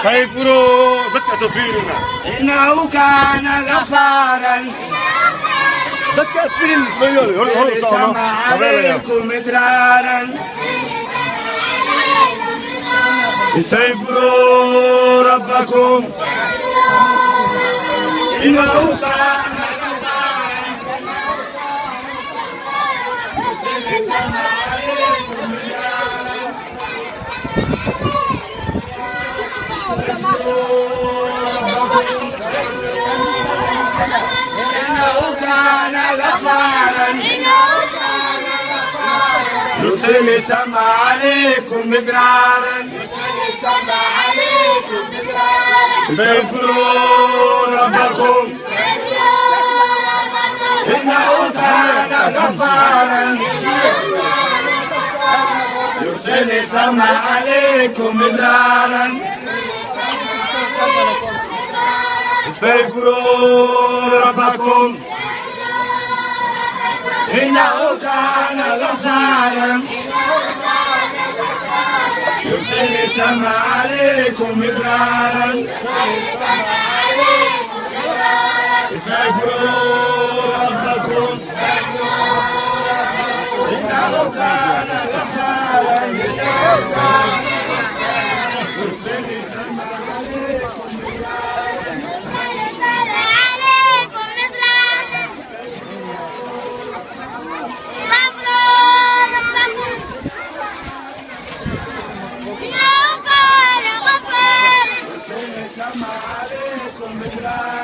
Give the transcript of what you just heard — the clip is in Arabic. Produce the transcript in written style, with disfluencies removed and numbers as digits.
فيفروا دكا سفيرنا إنه كان غفارا دكا سفيرنا هل سمع عليكم مدرارا استغفروا ربكم إنه كان غفارا يرسل السماء عليكم مدرارا استغفروا ربكم إنه كان غفارا يرسل السماء عليكم مدرارا استغفروا ربكم إنه كان غفارا يرسل السماء عليكم مدرارا استغفروا ربكم إنه كان غفارا يرسل السماء عليكم مدرارا